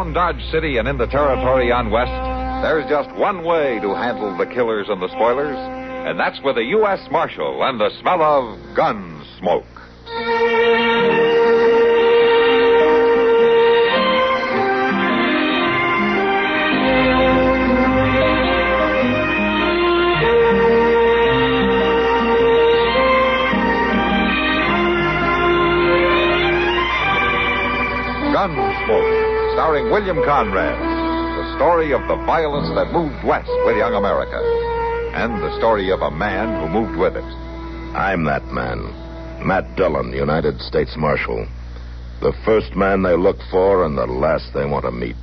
Around Dodge City and in the territory on West, there's just one way to handle the killers and the spoilers, and that's with a U.S. Marshal and the smell of Gunsmoke. Gunsmoke, starring William Conrad. The story of the violence that moved west with young America. And the story of a man who moved with it. I'm that man. Matt Dillon, United States Marshal. The first man they look for and the last they want to meet.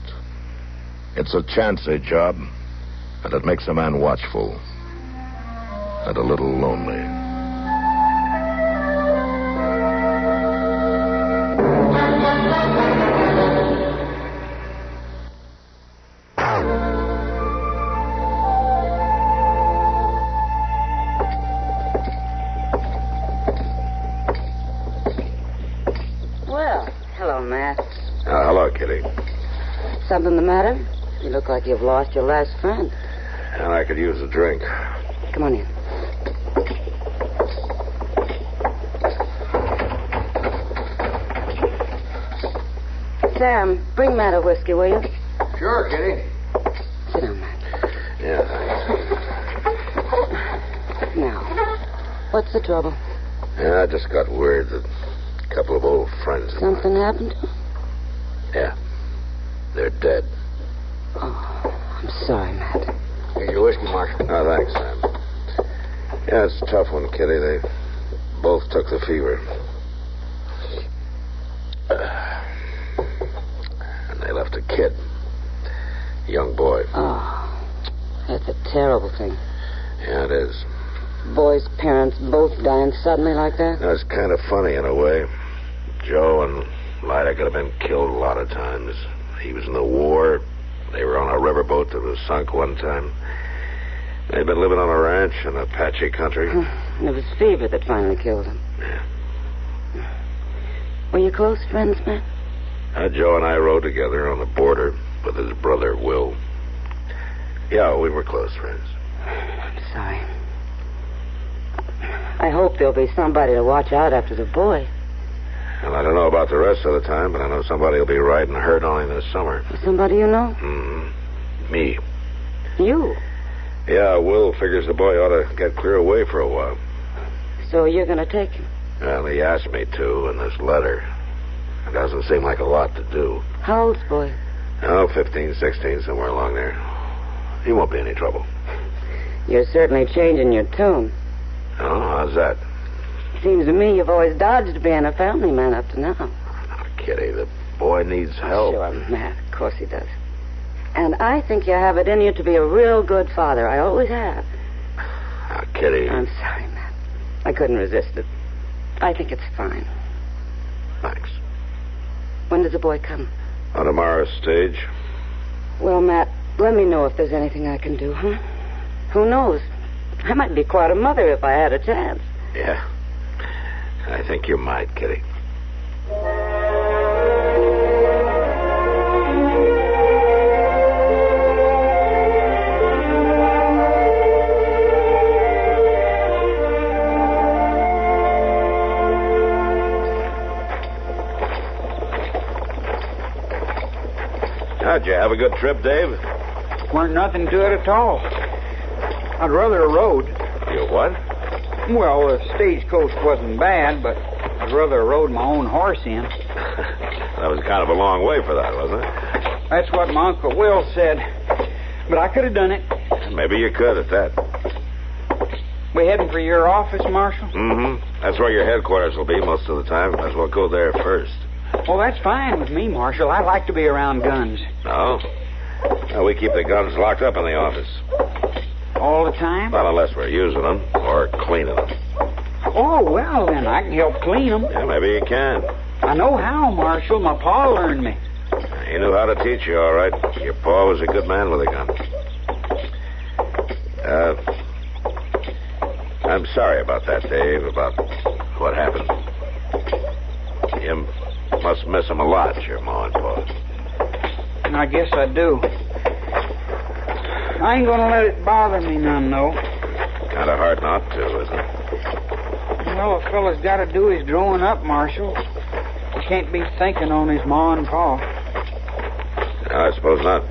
It's a chancy job, and it makes a man watchful. And a little lonely. Hello, Kitty. Something the matter? You look like you've lost your last friend. And I could use a drink. Come on in. Sam, bring Matt a whiskey, will you? Sure, Kitty. Sit down, Matt. Yeah, thanks. Now, what's the trouble? Yeah, I just got word that a couple of old friends of mine... Something happened to him? Yeah. They're dead. Oh, I'm sorry, Matt. Here's your whiskey, Marshal. Oh, thanks, Sam. Yeah, it's a tough one, Kitty. They both took the fever. And they left a kid. A young boy. Oh, that's a terrible thing. Yeah, it is. Boy's parents both dying suddenly like that? It's kind of funny in a way. Joe and Lyda could have been killed a lot of times. He was in the war. They were on a riverboat that was sunk one time. They'd been living on a ranch in Apache country. And it was fever that finally killed him. Yeah. Were you close friends, Matt? Joe and I rode together on the border with his brother, Will. Yeah, we were close friends. I'm sorry. I hope there'll be somebody to watch out after the boy. Well, I don't know about the rest of the time, but I know somebody will be riding herd on him this summer. Somebody you know? Me. You? Yeah, Will figures the boy ought to get clear away for a while. So you're going to take him? Well, he asked me to in this letter. It doesn't seem like a lot to do. How old's the boy? Oh, 15, 16, somewhere along there. He won't be any trouble. You're certainly changing your tune. Oh, how's that? Seems to me you've always dodged being a family man up to now. Oh, Kitty, the boy needs help. Sure, Matt. Of course he does. And I think you have it in you to be a real good father. I always have. Oh, Kitty. I'm sorry, Matt. I couldn't resist it. I think it's fine. Thanks. When does the boy come? On tomorrow's stage. Well, Matt, let me know if there's anything I can do, huh? Who knows? I might be quite a mother if I had a chance. Yeah. I think you might, Kitty. How'd you have a good trip, Dave? Weren't nothing to it at all. I'd rather a road. You what? Well, the stagecoach wasn't bad, but I'd rather have rode my own horse in. That was kind of a long way for that, wasn't it? That's what my Uncle Will said. But I could have done it. Maybe you could at that. We heading for your office, Marshal? Mm-hmm. That's where your headquarters will be most of the time. Might as well go there first. Well, that's fine with me, Marshal. I like to be around guns. No? Well, we keep the guns locked up in the office. All the time? Well, unless we're using them or cleaning them. Oh, well, then I can help clean them. Yeah, maybe you can. I know how, Marshal. My pa learned me. He knew how to teach you, all right. Your pa was a good man with a gun. I'm sorry about that, Dave, about what happened. You must miss him a lot, your ma and pa. I guess I do. I ain't gonna let it bother me none, though. Kind of hard not to, isn't it? Well, a fella's got to do his growing up, Marshal. He can't be thinking on his ma and pa. I suppose not.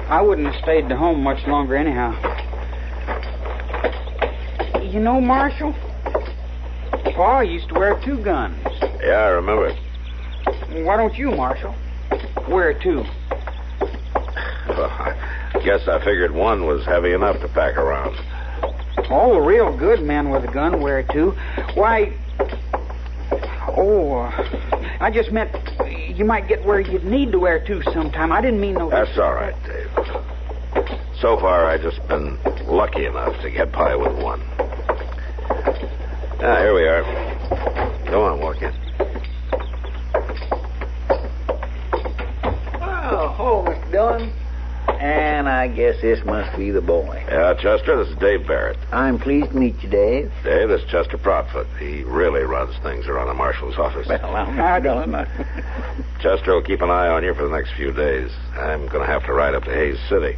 I wouldn't have stayed to home much longer anyhow. You know, Marshal, Pa used to wear 2 guns. Yeah, I remember. Why don't you, Marshal, wear 2? Well, I guess I figured one was heavy enough to pack around. All the real good men with a gun wear 2. Why... I just meant you might get where you'd need to wear 2 sometime. I didn't mean no... That's all right, Dave. So far, I just been lucky enough to get by with 1. Ah, here we are. Go on, walk in. Oh, Mr. Dillon. And I guess this must be the boy. Yeah, Chester, this is Dave Barrett. I'm pleased to meet you, Dave. Dave, this is Chester Proudfoot. He really runs things around the marshal's office. Well, I'm Dillon. Chester will keep an eye on you for the next few days. I'm going to have to ride up to Hayes City.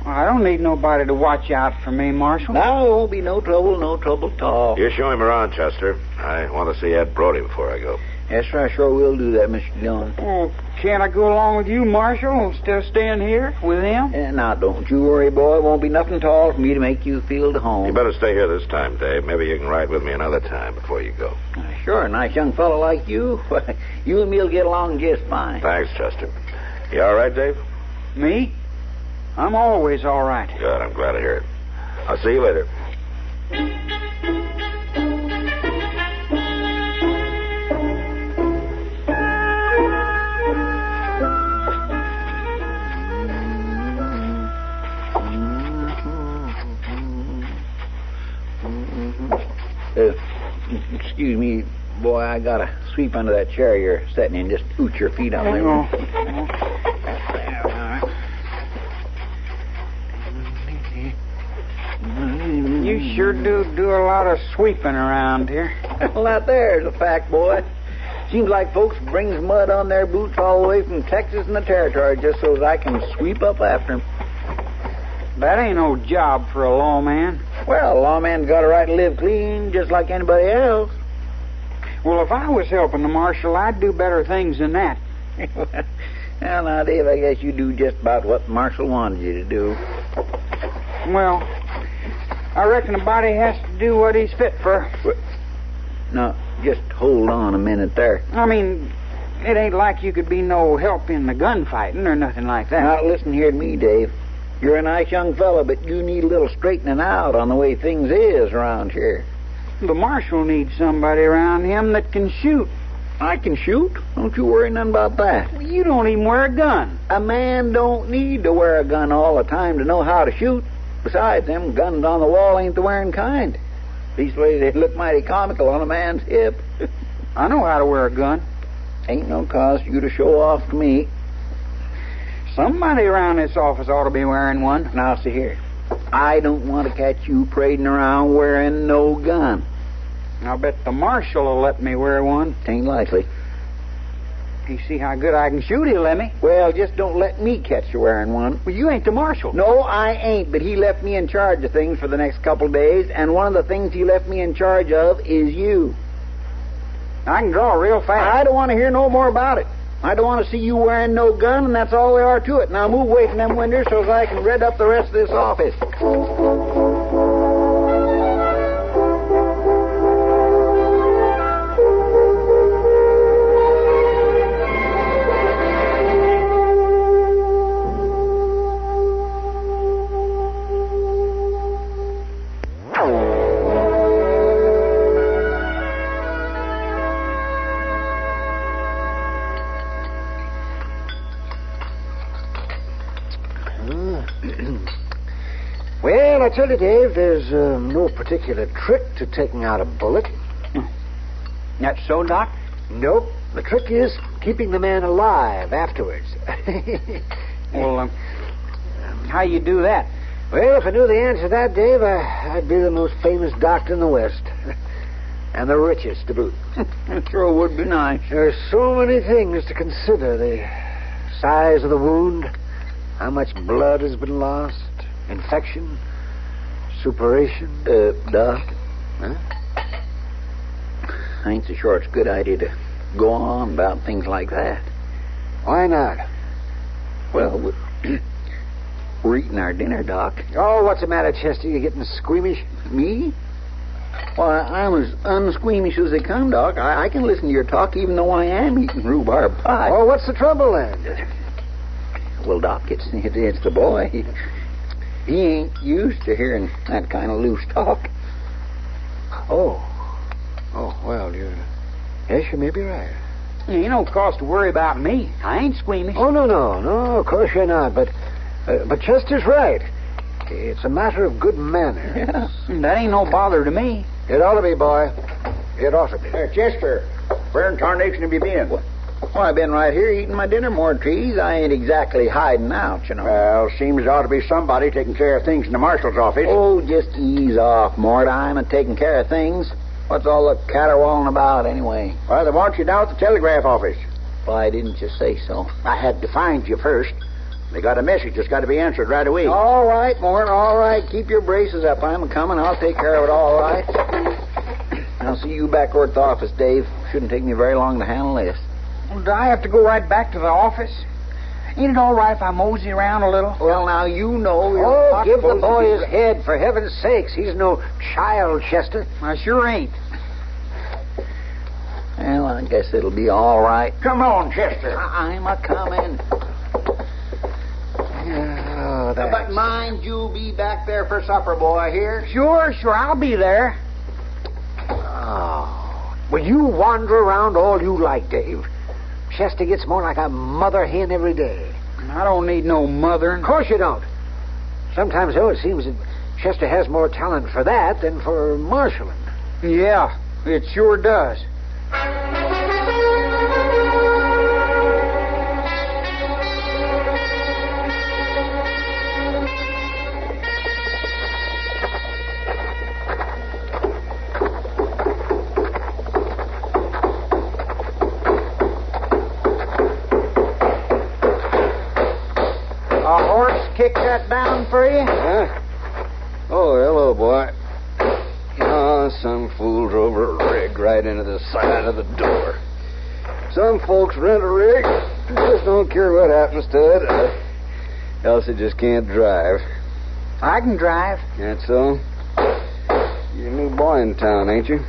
Well, I don't need nobody to watch out for me, Marshal. No, it won't be no trouble at all. You show him around, Chester. I want to see Ed Brody before I go. Yes, sir, I sure will do that, Mr. Dillon. Oh, can't I go along with you, Marshal, instead of staying here with him? Now, don't you worry, boy. It won't be nothing at all for me to make you feel at home. You better stay here this time, Dave. Maybe you can ride with me another time before you go. Sure, a nice young fellow like you. You and me'll get along just fine. Thanks, Chester. You all right, Dave? Me? I'm always all right. Good, I'm glad to hear it. I'll see you later. Excuse me, boy, I gotta sweep under that chair you're sitting in. Just ooch your feet on there. You sure do a lot of sweeping around here. Well, that there's a fact, boy. Seems like folks brings mud on their boots all the way from Texas and the Territory just so that I can sweep up after 'em. That ain't no job for a lawman. Well, a lawman's got a right to live clean just like anybody else. Well, if I was helping the marshal, I'd do better things than that. Well, now, Dave, I guess you do just about what the marshal wanted you to do. Well, I reckon a body has to do what he's fit for. Now, just hold on a minute there. I mean, it ain't like you could be no help in the gunfighting or nothing like that. Now, listen here to me, Dave. You're a nice young fella, but you need a little straightening out on the way things is around here. The marshal needs somebody around him that can shoot. I can shoot. Don't you worry none about that. Well, you don't even wear a gun. A man don't need to wear a gun all the time to know how to shoot. Besides, them guns on the wall ain't the wearing kind. These ways they look mighty comical on a man's hip. I know how to wear a gun. Ain't no cause for you to show off to me. Somebody around this office ought to be wearing one. Now, see here. I don't want to catch you parading around wearing no gun. I'll bet the marshal will let me wear one. Tain't likely. You see how good I can shoot, he'll let me. Well, just don't let me catch you wearing one. Well, you ain't the marshal. No, I ain't, but he left me in charge of things for the next couple of days, and one of the things he left me in charge of is you. I can draw real fast. I don't want to hear no more about it. I don't want to see you wearing no gun, and that's all there are to it. Now move away from them windows so that I can red up the rest of this office. Well, I tell you, Dave, there's no particular trick to taking out a bullet. That's so, Doc? Nope. The trick is keeping the man alive afterwards. Well, how you do that? Well, if I knew the answer to that, Dave, I'd be the most famous doctor in the West. And the richest to boot. It sure would be nice. There's so many things to consider. The size of the wound? How much blood has been lost? Infection? Suppuration? Doc? Huh? I ain't so sure it's a good idea to go on about things like that. Why not? Well, we're eating our dinner, Doc. Oh, what's the matter, Chester? You getting squeamish? Me? Why, I'm as unsqueamish as they come, Doc. I can listen to your talk even though I am eating rhubarb pie. Oh, what's the trouble then? Well, Doc, it's the boy. He ain't used to hearing that kind of loose talk. Oh, well, yes, you may be right. Ain't no cause to worry about me. I ain't squeamish. Oh, no, of course you're not. But Chester's right. It's a matter of good manners. Yeah, that ain't no bother to me. It ought to be, boy. It ought to be. Chester, where in tarnation have you been? Well, I've been right here eating my dinner, more trees. I ain't exactly hiding out, you know. Well, seems there ought to be somebody taking care of things in the marshal's office. Oh, just ease off, Mort. I'm a taking care of things. What's all the caterwauling about, anyway? Well, they want you down at the telegraph office. Why didn't you say so? I had to find you first. They got a message that's got to be answered right away. All right, Mort, all right. Keep your braces up. I'm coming. I'll take care of it all right. I'll see you back over at the office, Dave. Shouldn't take me very long to handle this. Well, do I have to go right back to the office? Ain't it all right if I mosey around a little? Well, now, you know... Oh, give the boy his head, for heaven's sakes. He's no child, Chester. I sure ain't. Well, I guess it'll be all right. Come on, Chester. I'm a-coming. Oh, But mind you be back there for supper, boy, here? Sure, I'll be there. Oh. Well, you wander around all you like, Dave. Chester gets more like a mother hen every day. I don't need no mothering. Of course you don't. Sometimes, though, it seems that Chester has more talent for that than for marshaling. Yeah, it sure does. Kick that down for you? Huh? Oh, hello, boy. Oh, some fool drove a rig right into the side of the door. Some folks rent a rig, just don't care what happens to it. Else they just can't drive. I can drive. That's so? You're a new boy in town, ain't you?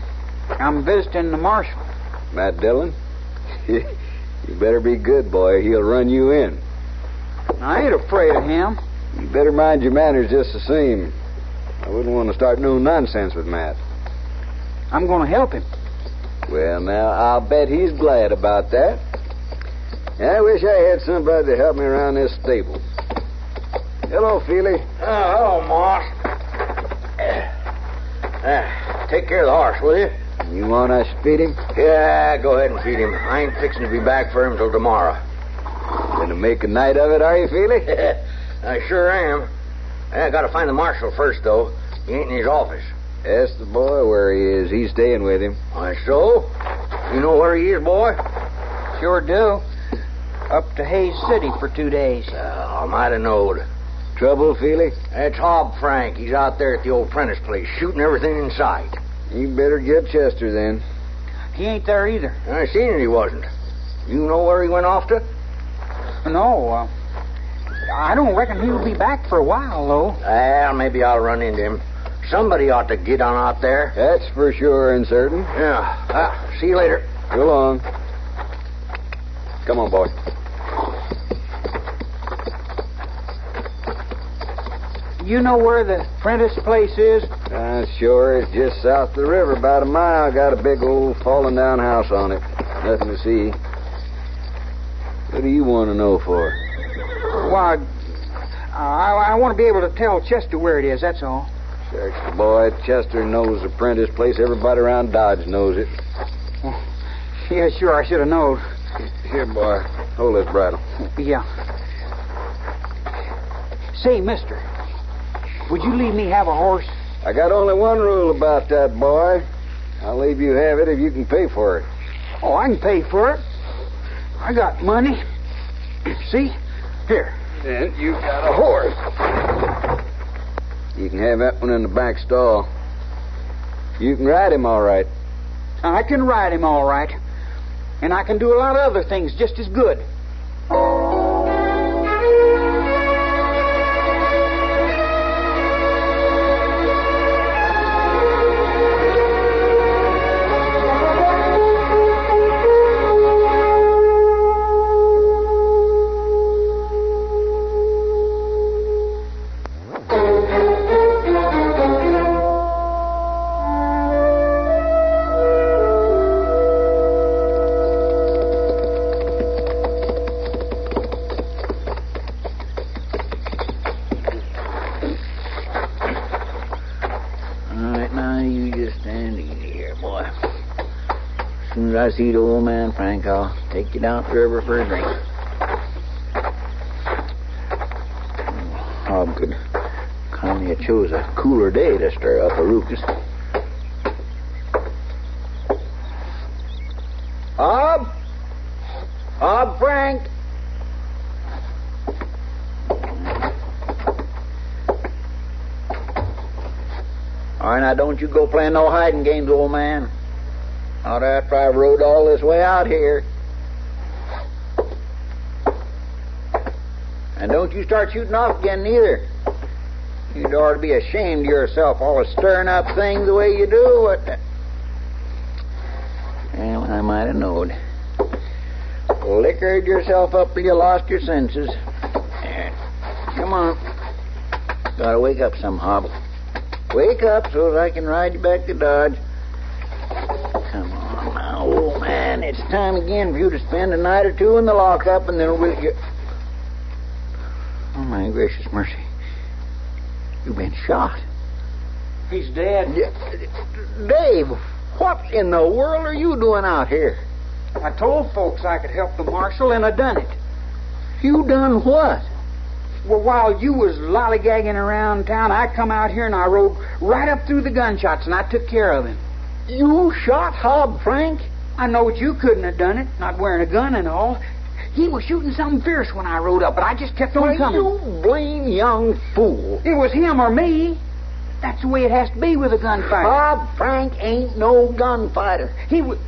I'm visiting the marshal. Matt Dillon? You better be good, boy. He'll run you in. I ain't afraid of him. You better mind your manners just the same. I wouldn't want to start no nonsense with Matt. I'm going to help him. Well, now, I'll bet he's glad about that. I wish I had somebody to help me around this stable. Hello, Feely. Oh, hello, Moss. Take care of the horse, will you? You want us to feed him? Yeah, go ahead and feed him. I ain't fixing to be back for him till tomorrow. Gonna make a night of it, are you, Feely? I sure am. I gotta find the marshal first, though. He ain't in his office. Ask the boy where he is. He's staying with him. Why, so? You know where he is, boy? Sure do. Up to Hayes City for 2 days. I might have knowed. Trouble, Feely? That's Hob Frank. He's out there at the old Prentice place, shooting everything in sight. You better get Chester, then. He ain't there either. I seen it, he wasn't. You know where he went off to? No, I don't reckon he'll be back for a while, though. Well, maybe I'll run into him. Somebody ought to get on out there. That's for sure and certain. Yeah. See you later. So long. Come on, boy. You know where the Prentice place is? Sure. It's just south of the river, about a mile. Got a big old fallen down house on it. Nothing to see. What do you want to know for? Well, I want to be able to tell Chester where it is, that's all. Shucks, boy, Chester knows the Prentice place. Everybody around Dodge knows it. Well, yeah, sure, I should have known. Here, boy, hold this bridle. Yeah. Say, mister, would you leave me have a horse? I got only one rule about that, boy. I'll leave you have it if you can pay for it. Oh, I can pay for it. I got money. See? Here. And you got a horse. You can have that one in the back stall. You can ride him all right. I can ride him all right. And I can do a lot of other things just as good. I see the old man, Frank, I'll take you down to the river for a drink. Hob could kind of chose a cooler day to stir up a ruckus. Hob? Hob, Frank? All right, now don't you go playing no hiding games, old man. Not after I rode all this way out here. And don't you start shooting off again, neither. You'd ought to be ashamed of yourself, all stirring up things the way you do. Well, I might have knowed. Liquored yourself up till you lost your senses. Come on. Gotta wake up some, Hob. Wake up so that I can ride you back to Dodge. Come on now, old man. It's time again for you to spend a night or two in the lockup, and then we'll get... Oh, my gracious mercy. You've been shot. He's dead. Dave, what in the world are you doing out here? I told folks I could help the marshal, and I done it. You done what? Well, while you was lollygagging around town, I come out here and I rode right up through the gunshots, and I took care of him. You shot Hob, Frank? I know you couldn't have done it, not wearing a gun and all. He was shooting something fierce when I rode up, but I just kept on coming. You blame young fool. It was him or me. That's the way it has to be with a gunfighter. Hob Frank ain't no gunfighter. He was...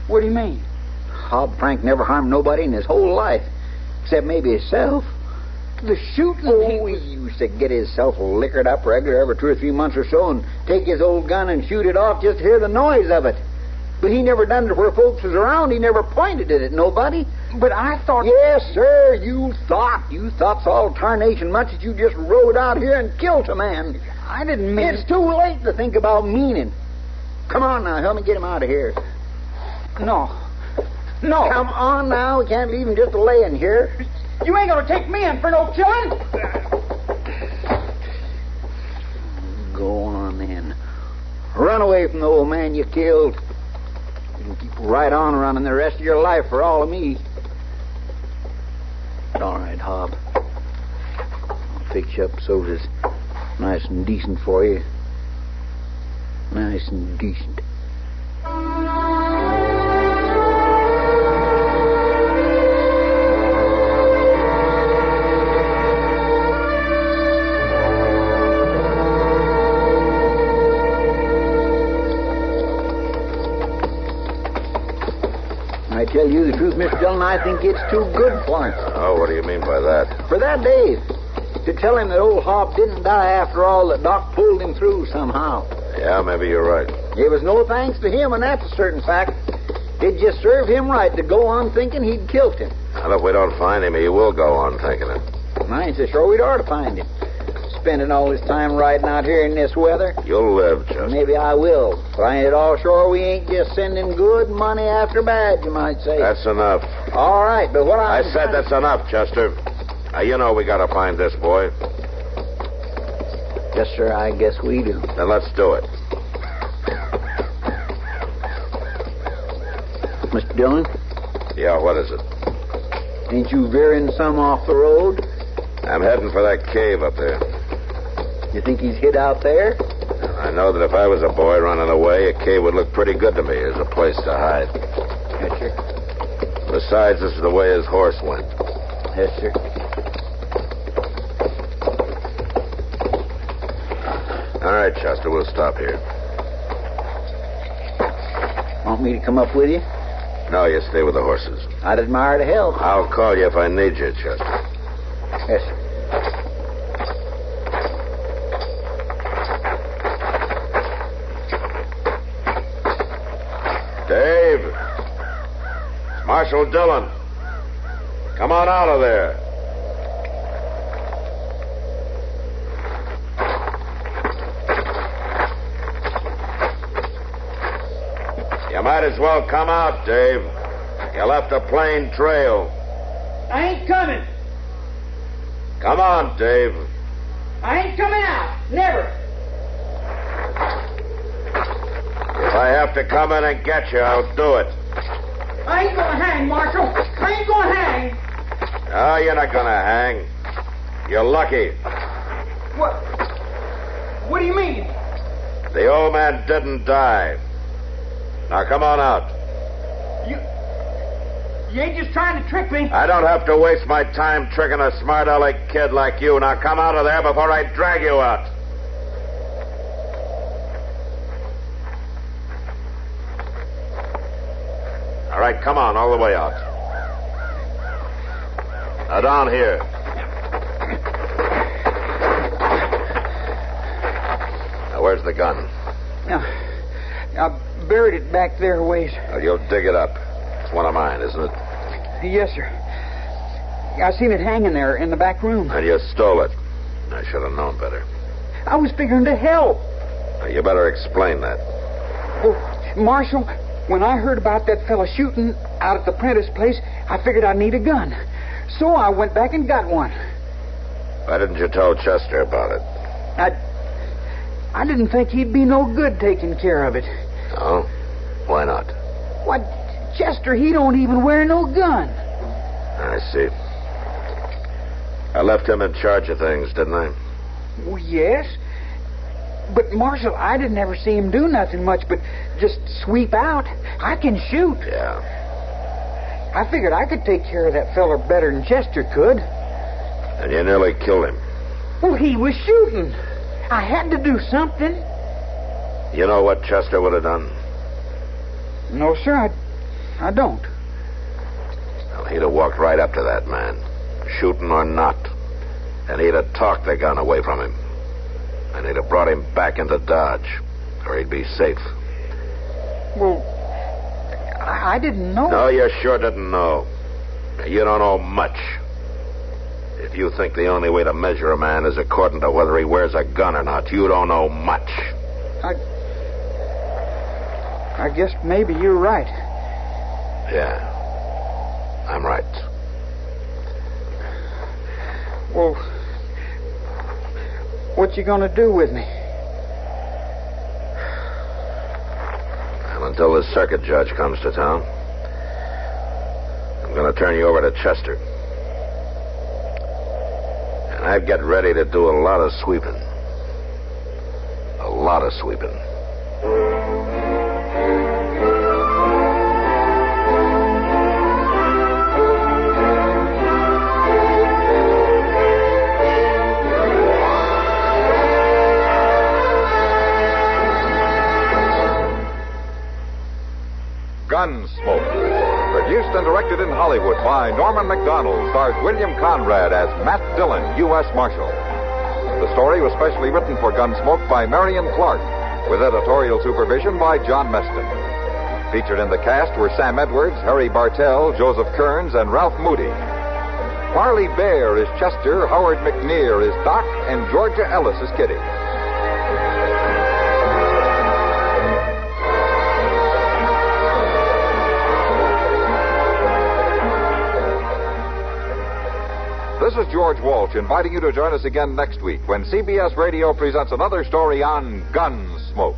What do you mean? Hob Frank never harmed nobody in his whole life, except maybe himself. The shooting... Oh, he used to get himself liquored up regular every 2 or 3 months or so and take his old gun and shoot it off just to hear the noise of it. But he never done it where folks was around. He never pointed it at nobody. But I thought... Yes, sir, you thought. You thought so all tarnation much that you just rode out here and killed a man. I didn't mean... It's too late to think about meaning. Come on now, help me get him out of here. No. No. Come on now, we can't leave him just laying here. You ain't gonna take me in for no killing. Go on then. Run away from the old man you killed. You can keep right on running the rest of your life for all of me. All right, Hob. I'll fix you up so it's nice and decent for you. Nice and decent. I tell you the truth, Mr. Dillon, I think it's too good for him. Oh, what do you mean by that? For that, Dave. To tell him that old Hob didn't die after all, that Doc pulled him through somehow. Yeah, maybe you're right. It was no thanks to him, and that's a certain fact. It just served him right to go on thinking he'd killed him. And if we don't find him, he will go on thinking it. And I ain't so sure we'd ought to find him. Spending all this time riding out here in this weather. You'll live, Chester. Maybe I will. But I ain't at all sure we ain't just sending good money after bad, you might say. That's enough. All right, but what I said that's enough, Chester. You know we gotta find this boy. Yes, sir, I guess we do. Then let's do it. Mr. Dillon? Yeah, what is it? Ain't you veering some off the road? I'm heading for that cave up there. You think he's hid out there? I know that if I was a boy running away, a cave would look pretty good to me as a place to hide. Yes, sir. Besides, this is the way his horse went. Yes, sir. All right, Chester, we'll stop here. Want me to come up with you? No, you stay with the horses. I'd admire to help. I'll call you if I need you, Chester. Yes, sir. Dave. Marshal Dillon. Come on out of there. You might as well come out, Dave. You left a plain trail. I ain't coming. Come on, Dave. I ain't coming out. Never. If I have to come in and get you, I'll do it. I ain't gonna hang, Marshal. I ain't gonna hang. No, you're not gonna hang. You're lucky. What? What do you mean? The old man didn't die. Now, come on out. You ain't just trying to trick me. I don't have to waste my time tricking a smart-aleck kid like you. Now, come out of there before I drag you out. All right, come on, all the way out. Now, down here. Now, where's the gun? I buried it back there a ways. Well, you'll dig it up. It's one of mine, isn't it? Yes, sir. I seen it hanging there in the back room. And you stole it. I should have known better. I was figuring to help. Now, you better explain that. Well, Marshal, when I heard about that fella shooting out at the Prentice place, I figured I'd need a gun. So I went back and got one. Why didn't you tell Chester about it? I didn't think he'd be no good taking care of it. No? Why not? What? Chester, he don't even wear no gun. I see. I left him in charge of things, didn't I? Well, yes. But, Marshal, I didn't ever see him do nothing much but just sweep out. I can shoot. Yeah. I figured I could take care of that feller better than Chester could. And you nearly killed him. Well, he was shooting. I had to do something. You know what Chester would have done? No, sir, I don't. Well, he'd have walked right up to that man, shooting or not. And he'd have talked the gun away from him. And he'd have brought him back into Dodge, or he'd be safe. Well, I didn't know. No, you sure didn't know. You don't know much. If you think the only way to measure a man is according to whether he wears a gun or not, you don't know much. I guess maybe you're right. Yeah, I'm right. Well, what you gonna do with me? Well, until the circuit judge comes to town, I'm gonna turn you over to Chester. And I'd get ready to do a lot of sweeping. A lot of sweeping. Gunsmoke. Produced and directed in Hollywood by Norman MacDonnell, stars William Conrad as Matt Dillon, U.S. Marshal. The story was specially written for Gunsmoke by Marion Clark, with editorial supervision by John Meston. Featured in the cast were Sam Edwards, Harry Bartell, Joseph Kearns, and Ralph Moody. Parley Baer is Chester, Howard McNear is Doc, and Georgia Ellis is Kitty. This is George Walsh inviting you to join us again next week when CBS Radio presents another story on Gunsmoke.